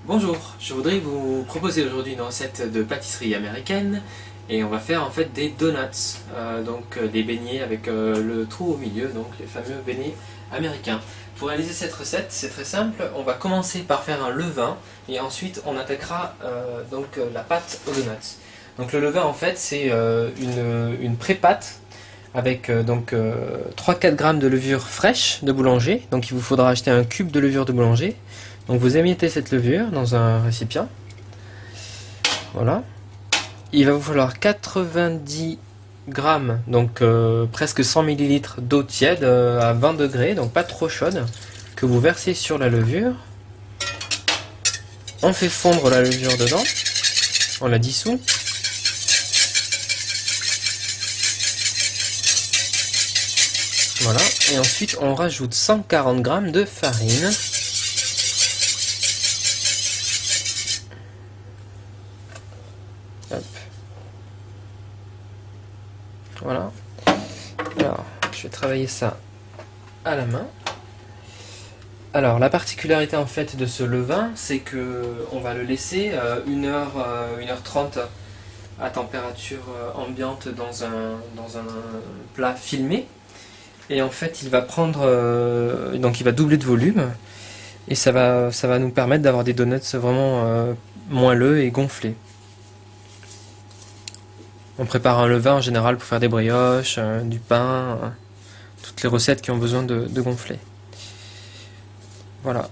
Bonjour, je voudrais vous proposer aujourd'hui une recette de pâtisserie américaine et on va faire en fait des donuts, des beignets avec le trou au milieu, donc les fameux beignets américains. Pour réaliser cette recette, c'est très simple, on va commencer par faire un levain et ensuite on attaquera la pâte aux donuts. Donc le levain en fait c'est une pré-pâte avec 3-4 grammes de levure fraîche de boulanger, donc il vous faudra acheter un cube de levure de boulanger. Donc vous émiettez cette levure dans un récipient. Voilà. Il va vous falloir 90 grammes, presque 100 millilitres d'eau tiède à 20 degrés, donc pas trop chaude, que vous versez sur la levure. On fait fondre la levure dedans. On la dissout. Voilà. Et ensuite on rajoute 140 grammes de farine. Hop. Voilà. Alors, je vais travailler ça à la main. Alors, la particularité en fait de ce levain, c'est que on va le laisser 1h30 à température ambiante dans un plat filmé. Et en fait, il va il va doubler de volume. Et ça va nous permettre d'avoir des donuts vraiment moelleux et gonflés. On prépare un levain en général pour faire des brioches, du pain, toutes les recettes qui ont besoin de gonfler. Voilà.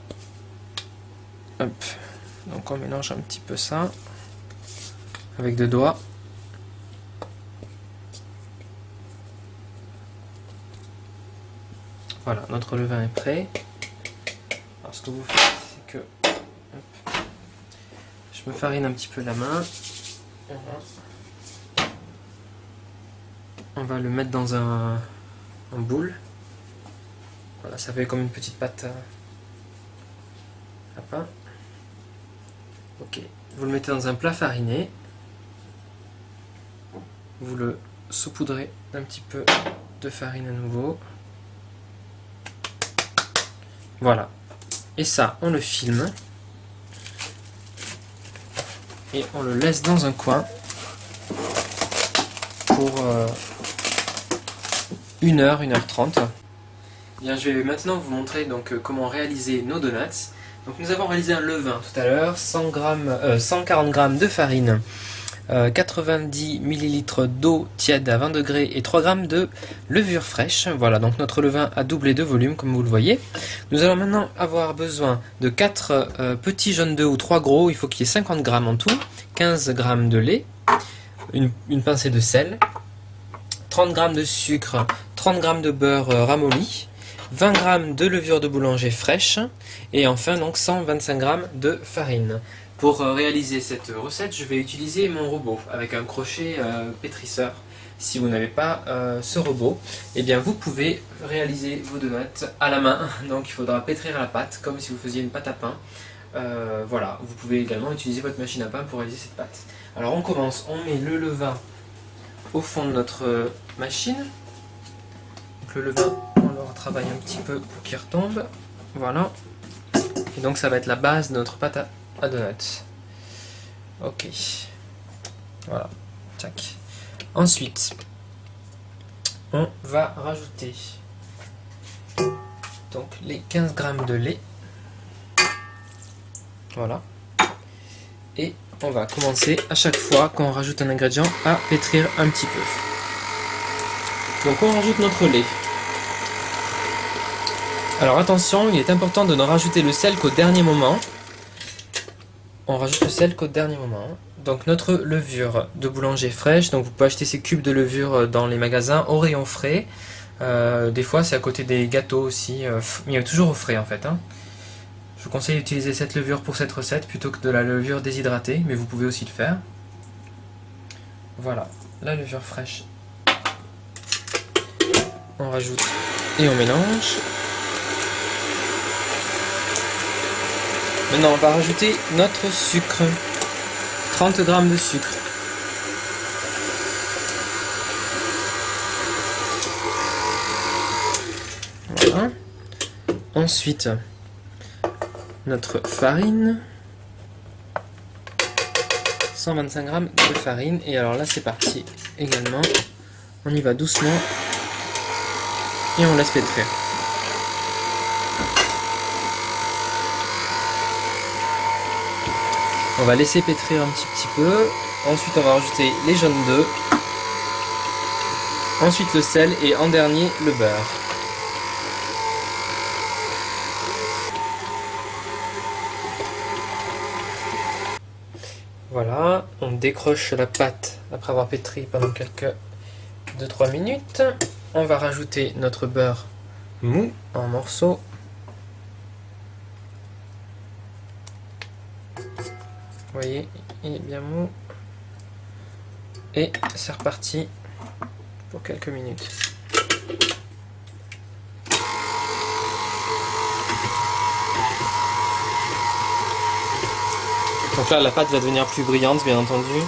Hop. Donc on mélange un petit peu ça avec deux doigts. Voilà, notre levain est prêt. Alors ce que vous faites, c'est que hop, je me farine un petit peu la main. Voilà. On va le mettre dans un boule. Voilà, ça fait comme une petite pâte à pain. Ok, vous le mettez dans un plat fariné. Vous le saupoudrez d'un petit peu de farine à nouveau. Voilà. Et ça, on le filme. Et on le laisse dans un coin pour 1h30. Bien, je vais maintenant vous montrer comment réaliser nos donuts. Donc nous avons réalisé un levain tout à l'heure, 140 g de farine, 90 ml d'eau tiède à 20 degrés et 3 g de levure fraîche. Voilà, donc notre levain a doublé de volume comme vous le voyez. Nous allons maintenant avoir besoin de 4 petits jaunes d'œufs ou 3 gros, il faut qu'il y ait 50 g en tout, 15 g de lait, une pincée de sel, 30 g de sucre, 30 g de beurre ramolli, 20 g de levure de boulanger fraîche et enfin donc 125 g de farine. Pour réaliser cette recette, je vais utiliser mon robot avec un crochet pétrisseur. Si vous n'avez pas ce robot, eh bien vous pouvez réaliser vos donuts à la main. Donc il faudra pétrir la pâte comme si vous faisiez une pâte à pain. Voilà, vous pouvez également utiliser votre machine à pain pour réaliser cette pâte. Alors on commence, on met le levain au fond de notre machine. Donc le levain, on le retravaille un petit peu pour qu'il retombe. Voilà. Et donc ça va être la base de notre pâte à donuts. Ok. Voilà. Tac. Ensuite, on va rajouter donc les 15 g de lait. Voilà. Et on va commencer à chaque fois quand on rajoute un ingrédient à pétrir un petit peu. Donc on rajoute notre lait. Alors attention, il est important de ne rajouter le sel qu'au dernier moment. On rajoute le sel qu'au dernier moment. Donc notre levure de boulanger fraîche, donc vous pouvez acheter ces cubes de levure dans les magasins au rayon frais. Des fois c'est à côté des gâteaux aussi, mais il y a toujours au frais en fait. Je vous conseille d'utiliser cette levure pour cette recette plutôt que de la levure déshydratée, mais vous pouvez aussi le faire. Voilà, la levure fraîche. On rajoute et on mélange. Maintenant on va rajouter notre sucre. 30 g de sucre. Voilà. Ensuite, notre farine. 125 g de farine. Et alors là c'est parti également. On y va doucement. Et on laisse pétrir. On va laisser pétrir un petit peu. Ensuite on va rajouter les jaunes d'œufs. Ensuite le sel et en dernier le beurre. Voilà, on décroche la pâte après avoir pétri pendant quelques 2-3 minutes. On va rajouter notre beurre mou en morceaux. Vous voyez, il est bien mou. Et c'est reparti pour quelques minutes. Donc là, la pâte va devenir plus brillante, bien entendu.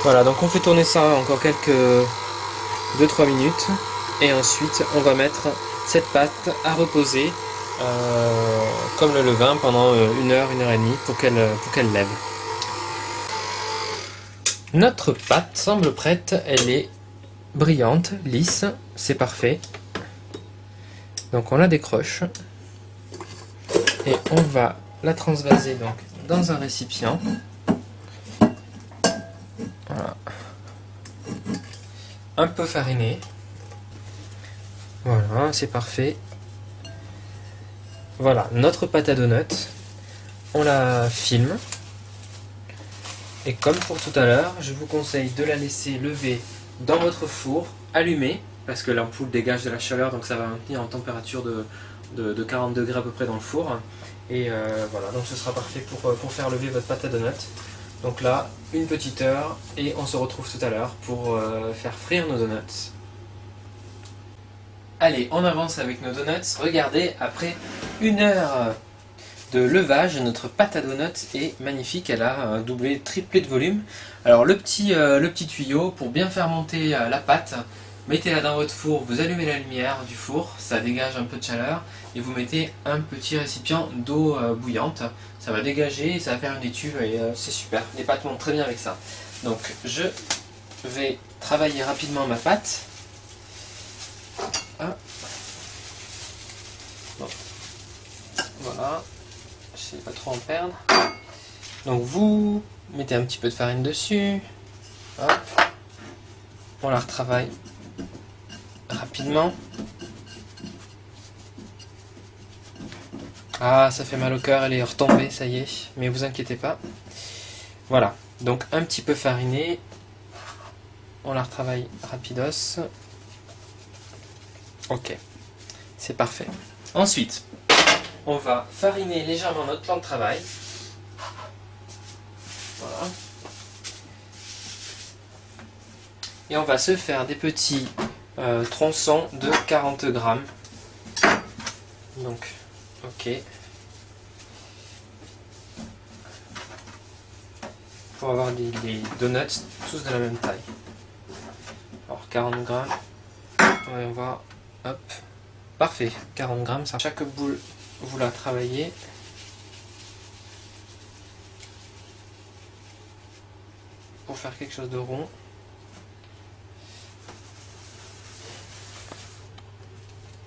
Voilà, donc on fait tourner ça encore quelques 2-3 minutes. Et ensuite, on va mettre cette pâte à reposer, comme le levain, pendant 1 heure, 1 heure et demie, pour qu'elle lève. Notre pâte semble prête, elle est brillante, lisse, c'est parfait. Donc on la décroche. Et on va la transvaser donc dans un récipient. Voilà. Un peu fariné. Voilà, c'est parfait. Voilà, notre pâte à donuts. On la filme. Et comme pour tout à l'heure, je vous conseille de la laisser lever dans votre four, allumé, parce que l'ampoule dégage de la chaleur, donc ça va maintenir en température de 40 degrés à peu près dans le four. Et voilà, donc ce sera parfait pour faire lever votre pâte à donuts. Donc là, une petite heure, et on se retrouve tout à l'heure pour faire frire nos donuts. Allez, on avance avec nos donuts. Regardez, après 1 heure de levage, notre pâte à donuts est magnifique. Elle a doublé, triplé de volume. Alors le petit tuyau, pour bien faire monter la pâte, mettez-la dans votre four, vous allumez la lumière du four, ça dégage un peu de chaleur, et vous mettez un petit récipient d'eau bouillante. Ça va dégager, ça va faire une étuve, et c'est super. Les pâtes montent très bien avec ça. Donc je vais travailler rapidement ma pâte. Ah. Bon. Voilà. Je ne sais pas trop en perdre. Donc vous mettez un petit peu de farine dessus. Hop. On la retravaille rapidement. Ah, ça fait mal au cœur, elle est retombée, ça y est. Mais vous inquiétez pas. Voilà, donc un petit peu fariné. On la retravaille rapidos. Ok, c'est parfait. Ensuite, on va fariner légèrement notre plan de travail. Voilà. Et on va se faire des petits tronçons de 40 grammes. Donc, ok. Pour avoir des donuts tous de la même taille. Alors 40 grammes. Ouais, on va... Hop. Parfait. 40 grammes. Ça. Chaque boule, vous la travaillez. Pour faire quelque chose de rond.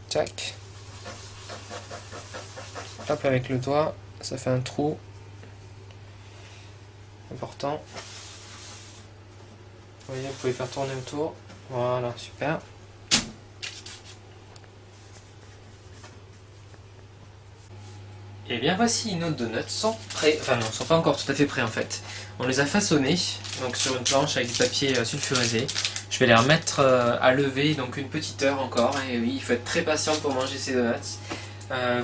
Tac. Hop, avec le doigt, ça fait un trou. Important. Vous voyez, vous pouvez faire tourner autour. Voilà, super. Et bien voici, nos donuts sont prêts. Enfin non, ils ne sont pas encore tout à fait prêts en fait. On les a façonnés, donc sur une planche avec du papier sulfurisé. Je vais les remettre à lever, donc une petite heure encore. Et oui, il faut être très patient pour manger ces donuts.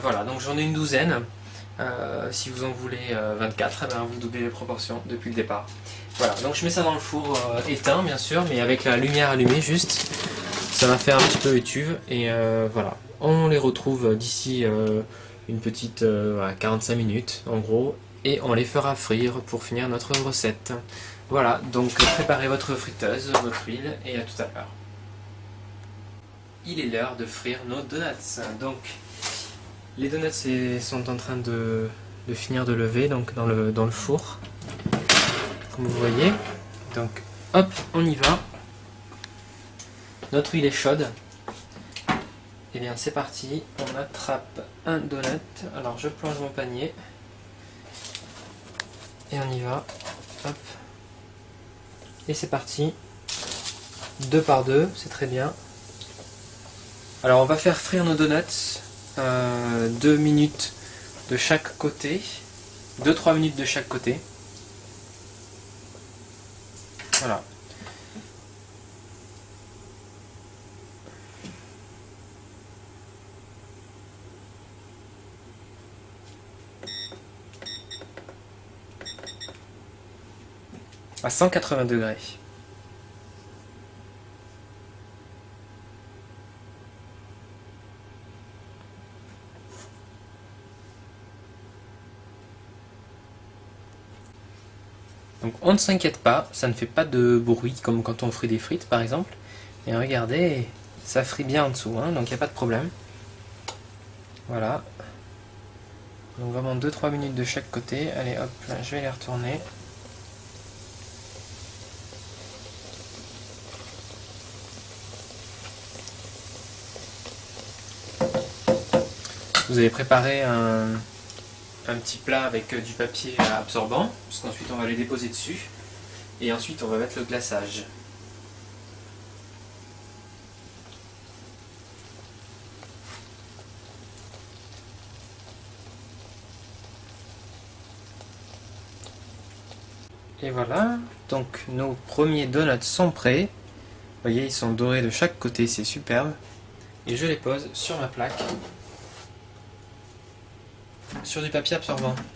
Voilà, donc j'en ai une douzaine. Si vous en voulez 24, eh ben, vous doublez les proportions depuis le départ. Voilà, donc je mets ça dans le four éteint bien sûr, mais avec la lumière allumée juste. Ça va faire un petit peu étuve et voilà. On les retrouve d'ici une petite 45 minutes en gros, et on les fera frire pour finir notre recette. Voilà, donc préparez votre friteuse, votre huile, et à tout à l'heure. Il est l'heure de frire nos donuts. Donc les donuts sont en train de de finir de lever donc dans le four, comme vous voyez. Donc hop, on y va. Notre huile est chaude. Et bien c'est parti, on attrape un donut. Alors je plonge mon panier. Et on y va. Hop. Et c'est parti. 2 par 2, c'est très bien. Alors on va faire frire nos donuts 2 minutes de chaque côté. 2-3 minutes de chaque côté. Voilà. À 180 degrés. Donc on ne s'inquiète pas, ça ne fait pas de bruit comme quand on frit des frites par exemple. Et regardez, ça frit bien en dessous, hein, donc il n'y a pas de problème. Voilà. Donc vraiment 2-3 minutes de chaque côté. Allez hop, là, je vais les retourner. Vous avez préparé un petit plat avec du papier absorbant, parce qu'ensuite on va les déposer dessus. Et ensuite on va mettre le glaçage. Et voilà, donc nos premiers donuts sont prêts. Vous voyez, ils sont dorés de chaque côté, c'est superbe. Et je les pose sur ma plaque, sur du papier absorbant.